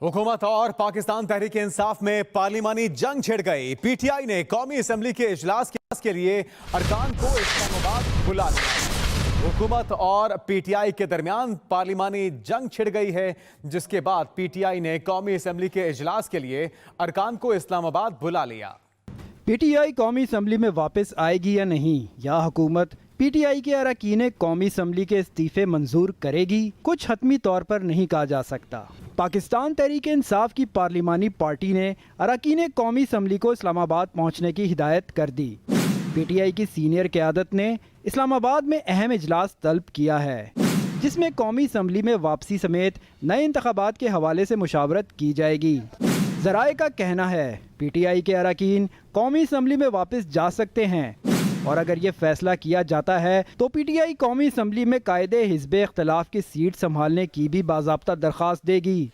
हुकूमत और पाकिस्तान तहरीक इंसाफ में पार्लिमानी जंग छिड़ गई। पीटीआई ने कौमी असम्बली के इजलास के लिए अरकान को इस्लामाबाद बुला लिया। हुकूमत और पीटीआई के दरमियान पार्लिमानी जंग छिड़ गई है, जिसके बाद पीटीआई ने कौमी असम्बली के इजलास के लिए अरकान को इस्लामाबाद बुला लिया। पीटीआई कौमी असम्बली में वापस आएगी या नहीं, या हुकूमत पीटीआई के अरकान कौमी असम्बली के इस्तीफे मंजूर करेगी, कुछ हतमी तौर पर नहीं कहा जा सकता। पाकिस्तान तहरीक इंसाफ की पार्लिमानी पार्टी ने अरकान कौमी असम्बली को इस्लामाबाद पहुंचने की हिदायत कर दी। पीटीआई की सीनियर क़यादत ने इस्लामाबाद में अहम इजलास तलब किया है, जिसमें कौमी असम्बली में वापसी समेत नए इंतखाबात के हवाले से मुशावरत की जाएगी। ज़राए का कहना है पीटीआई के अरकान कौमी असम्बली में वापस जा सकते हैं, और अगर ये फैसला किया जाता है तो पीटीआई कौमी असम्बली में कायदे हिज़्ब इख्तिलाफ की सीट संभालने की भी बाज़ाब्ता दरख्वास्त देगी।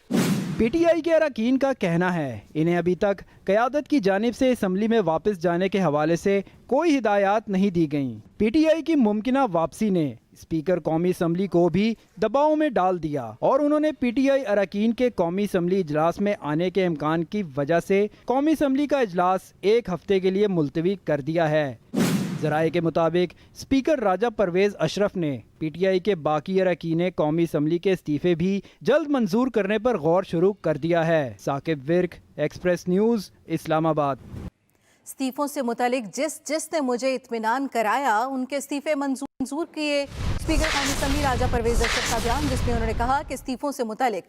पीटीआई के अरकान का कहना है इन्हें अभी तक क़यादत की जानिब से असम्बली में वापस जाने के हवाले से कोई हिदायत नहीं दी गईं। पीटीआई की मुमकिना वापसी ने स्पीकर कौमी असम्बली को भी दबाव में डाल दिया, और उन्होंने पीटीआई अरकान के कौमी असम्बली इजलास में आने के इम्कान की वजह से कौमी असम्बली का इजलास एक हफ्ते के लिए मुलतवी कर दिया है। ज़राए के मुताबिक स्पीकर राजा परवेज़ अशरफ ने पीटीआई के बाकी अरकान कौमी असम्बली के इस्तीफे भी जल्द मंजूर करने पर गौर शुरू कर दिया है। Saqib Virk, Express News, Islamabad. इस्तीफों से मुतालिक जिसने मुझे इत्मीनान कराया उनके इस्तीफे मंजूर किए। स्पीकर कौमी असम्बली राजा परवेज़ अशरफ का बयान, जिसमें उन्होंने कहा कि इस्तीफों से मुतालिक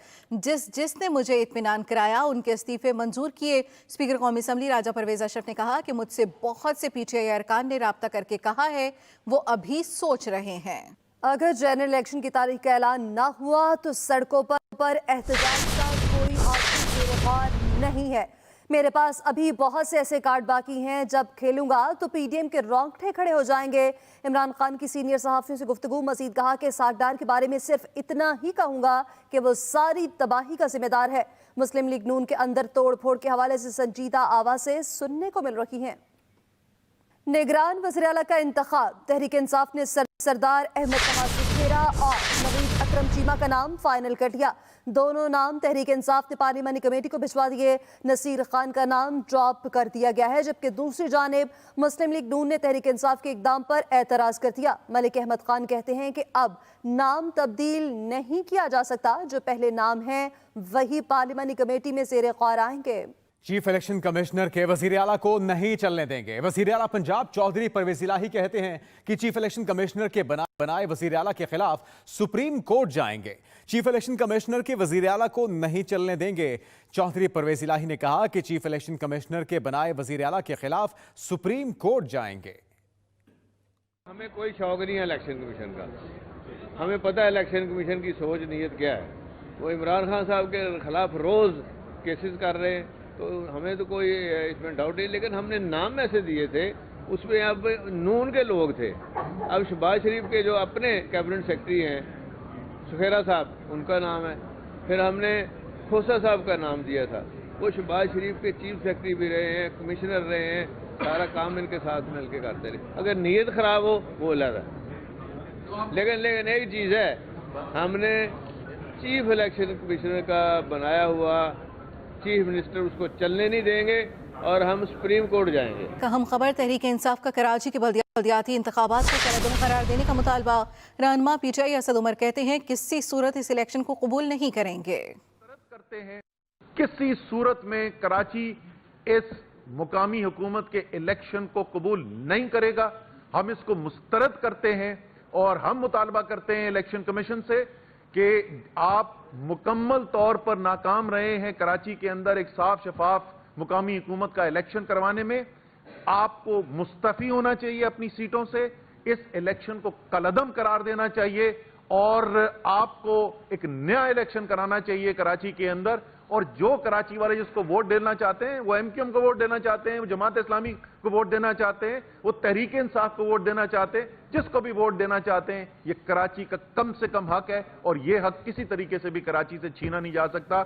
जिसने मुझे इत्मीनान कराया उनके इस्तीफे मंजूर किए। स्पीकर कौमी असम्बली राजा परवेज़ अशरफ ने कहा कि मुझसे बहुत से पीटीआई अरकान ने राब्ता करके कहा है वो अभी सोच रहे हैं। अगर जनरल इलेक्शन की तारीख का ऐलान ना हुआ तो सड़कों पर एहतजाज का कोई ऑप्शन नहीं है। मेरे पास अभी बहुत से ऐसे कार्ड बाकी हैं, जब खेलूंगा तो पीडीएम के रोंगटे खड़े हो जाएंगे। इमरान खान की सीनियर सहाफ़ियों से गुफ्तगू। मजीद कहा कि सागडार के बारे में सिर्फ इतना ही कहूंगा कि वो सारी तबाही का जिम्मेदार है। मुस्लिम लीग नून के अंदर तोड़ फोड़ के हवाले से संजीदा आवाज़ें सुनने को मिल रही हैं। निगरान वज़ीर आला का इंतखाब, तहरीक इंसाफ ने सरदार अहमद तमाशा खेरा और नवीद अकरम चीमा का नाम फाइनल कर दिया। दोनों नाम तहरीक इंसाफ ने पार्लिमानी कमेटी को भिजवा दिए। नसीर खान का नाम ड्रॉप कर दिया गया है, जबकि दूसरी जानिब मुस्लिम लीग नून ने तहरीक इंसाफ के इकदाम पर एतराज़ कर दिया। मलिक अहमद खान कहते हैं कि अब नाम तब्दील नहीं किया जा सकता, जो पहले नाम है वही पार्लिमानी कमेटी में ज़ेर ग़ौर आएंगे। चीफ इलेक्शन कमिश्नर के वजीर आला को नहीं चलने देंगे। वजीर आला पंजाब चौधरी परवेज़ इलाही कहते हैं कि चीफ इलेक्शन कमिश्नर के बनाए वजीर आला के खिलाफ सुप्रीम कोर्ट जाएंगे। चीफ इलेक्शन कमिश्नर के वजीर आला को नहीं चलने देंगे। चौधरी परवेज़ इलाही ने कहा कि चीफ इलेक्शन कमिश्नर के बनाए वजीर आला के खिलाफ सुप्रीम कोर्ट जाएंगे। हमें कोई शौक नहीं है इलेक्शन कमीशन का। हमें पता है इलेक्शन कमीशन की सोच नीयत क्या है। वो इमरान खान साहब के खिलाफ रोज केसेस कर रहे हैं, तो हमें तो कोई इसमें डाउट नहीं। लेकिन हमने नाम ऐसे दिए थे, उसमें अब नून के लोग थे। अब शहबाज शरीफ के जो अपने कैबिनेट सेक्रेटरी हैं सुखेरा साहब, उनका नाम है। फिर हमने खोसा साहब का नाम दिया था, वो शहबाज शरीफ के चीफ सेक्रेटरी भी रहे हैं, कमिश्नर रहे हैं, सारा काम इनके साथ मिल के करते रहे। अगर नीयत खराब हो वो अलग है। लेकिन एक चीज़ है, हमने चीफ इलेक्शन कमिश्नर का बनाया हुआ चीफ मिनिस्टर उसको चलने नहीं देंगे, और हम सुप्रीम कोर्ट जाएंगे। अहम खबर, तहरीक इंसाफ का कराची के बल्दियाती इंतखाबात को कलअदम करार देने का मुतालबा। रहनुमा पीटीआई असद उमर कहते हैं किसी सूरत इस इलेक्शन को कबूल नहीं करेंगे। किसी सूरत में कराची इस मुकामी हुकूमत के इलेक्शन को कबूल नहीं करेगा। हम इसको मुस्तरद करते हैं, और हम मुतालबा करते हैं इलेक्शन कमीशन से कि आप मुकम्मल तौर पर नाकाम रहे हैं कराची के अंदर एक साफ शफाफ मुकामी हुकूमत का इलेक्शन करवाने में। आपको मुस्तफी होना चाहिए अपनी सीटों से, इस इलेक्शन को कलअदम करार देना चाहिए, और आपको एक नया इलेक्शन कराना चाहिए कराची के अंदर। और जो कराची वाले जिसको वोट देना चाहते हैं, वो एमक्यूएम को वोट देना चाहते हैं, वो जमात इस्लामी को वोट देना चाहते हैं, वो तहरीक इंसाफ को वोट देना चाहते हैं, जिसको भी वोट देना चाहते हैं, ये कराची का कम से कम हक है, और ये हक किसी तरीके से भी कराची से छीना नहीं जा सकता।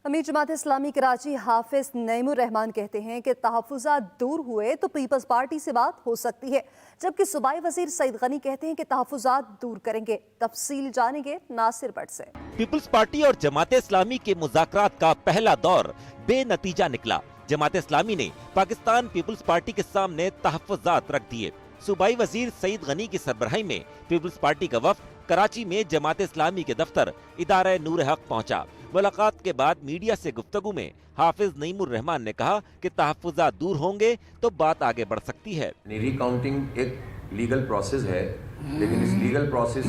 امیر جماعت اسلامی کراچی حافظ نعیم الرحمان کہتے ہیں کہ تحفظات دور ہوئے تو پیپلز پارٹی سے بات ہو سکتی ہے، جبکہ صوبائی وزیر سعید غنی کہتے ہیں کہ تحفظات دور کریں گے۔ تفصیل جانیں گے ناصر بٹ سے۔ پیپلز پارٹی اور جماعت اسلامی کے مذاکرات کا پہلا دور بے نتیجہ نکلا۔ جماعت اسلامی نے پاکستان پیپلز پارٹی کے سامنے تحفظات رکھ دیے۔ صوبائی وزیر سعید غنی کی سربراہی میں پیپلز پارٹی کا وفد کراچی میں جماعت اسلامی کے دفتر ادارہ نور حق پہنچا۔ ملاقات کے بعد میڈیا سے گفتگو میں حافظ نعیم الرحمان نے کہا کہ تحفظات دور ہوں گے تو بات آگے بڑھ سکتی ہے۔ ری کاؤنٹنگ ایک لیگل پروسیس ہے، لیکن اس لیگل پروسیس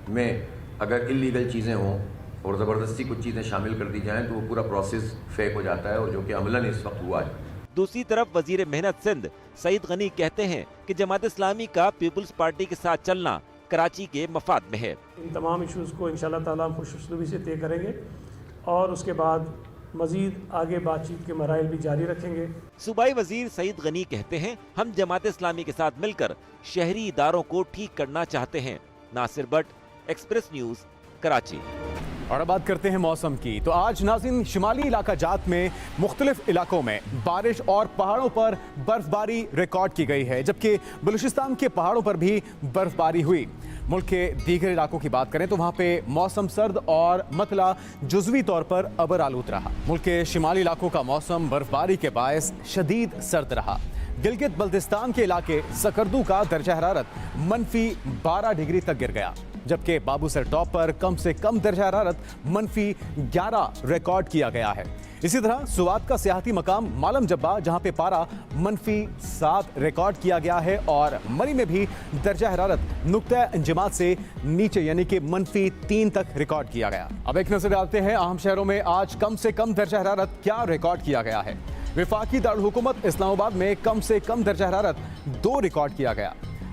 میں اگر انلیگل چیزیں ہوں اور زبردستی کچھ چیزیں شامل کر دی جائیں تو وہ پورا پروسیس فیک ہو جاتا ہے، اور جو کہ عملاً اس وقت ہوا ہے۔ دوسری طرف وزیر محنت سندھ سعید غنی کہتے ہیں کہ جماعت اسلامی کا پیپلز پارٹی کے ساتھ چلنا کراچی کے مفاد میں ہے۔ ان تمام ایشوز کو انشاءاللہ تعالیٰ ہم خوش اسلوبی سے طے کریں گے اور اس کے بعد مزید آگے بات چیت کے مراحل بھی جاری رکھیں گے۔ صوبائی وزیر سعید غنی کہتے ہیں ہم جماعت اسلامی کے ساتھ مل کر شہری اداروں کو ٹھیک کرنا چاہتے ہیں۔ ناصر بٹ، ایکسپریس نیوز، کراچی۔ اور اب بات کرتے ہیں موسم کی، تو آج ناظرین شمالی علاقہ جات میں مختلف علاقوں میں بارش اور پہاڑوں پر برف باری ریکارڈ کی گئی ہے، جبکہ بلوچستان کے پہاڑوں پر بھی برف باری ہوئی۔ ملک کے دیگر علاقوں کی بات کریں تو وہاں پہ موسم سرد اور مطلع جزوی طور پر ابر آلود رہا۔ ملک کے شمالی علاقوں کا موسم برف باری کے باعث شدید سرد رہا۔ گلگت بلتستان کے علاقے سکردو کا درجہ حرارت -12 ڈگری تک گر گیا، جبکہ بابو سر ٹاپ پر کم سے کم درجہ حرارت -11 ریکارڈ کیا گیا ہے۔ اسی طرح سوات کا سیاحتی مقام مالم جبہ جہاں پہ پارا -7 ریکارڈ کیا گیا ہے، اور مری میں بھی درجہ حرارت نقطہ انجماد سے نیچے یعنی کہ -3 تک ریکارڈ کیا گیا۔ اب ایک نظر ڈالتے ہیں اہم شہروں میں آج کم سے کم درجہ حرارت کیا ریکارڈ کیا گیا ہے۔ وفاقی دارالحکومت اسلام آباد میں کم سے کم درجہ حرارت 2 ریکارڈ کیا گیا۔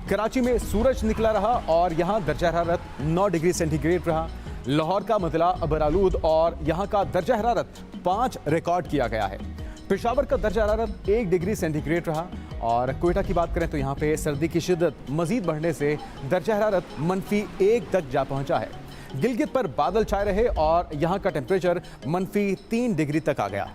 کراچی میں سورج نکلا رہا اور یہاں درجہ حرارت 9 ڈگری سینٹی گریڈ رہا۔ لاہور کا مطلع ابر آلود اور یہاں کا درجہ حرارت 5 ریکارڈ کیا گیا ہے۔ پشاور کا درجہ حرارت 1 ڈگری سینٹی گریڈ رہا، اور کوئٹہ کی بات کریں تو یہاں پہ سردی کی شدت مزید بڑھنے سے درجہ حرارت -1 تک جا پہنچا ہے۔ گلگت پر بادل چھائے رہے اور یہاں کا ٹیمپریچر -3 ڈگری تک آ گیا۔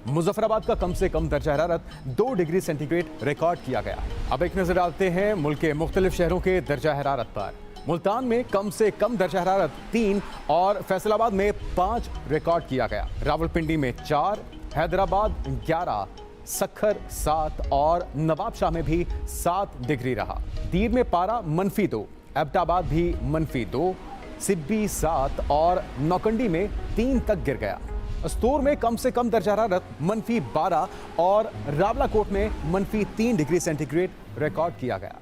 مظفر آباد کا کم سے کم درجہ حرارت 2 ڈگری سینٹی گریڈ ریکارڈ کیا گیا۔ اب ایک نظر ڈالتے ہیں ملک کے مختلف شہروں کے درجہ حرارت پر۔ ملتان میں کم سے کم درجہ حرارت 3 اور فیصل آباد میں 5 ریکارڈ کیا گیا۔ راولپنڈی میں 4، حیدرآباد 11، سکھر 7 اور نواب شاہ میں بھی 7 ڈگری رہا۔ دیر میں پارا -2، ایبٹ آباد بھی -2، سبی 7 اور نوکنڈی میں 3 تک گر گیا۔ استور میں کم سے کم درجہ حرارت -12 اور راولا کوٹ میں -3 ڈگری سینٹی گریڈ ریکارڈ کیا گیا۔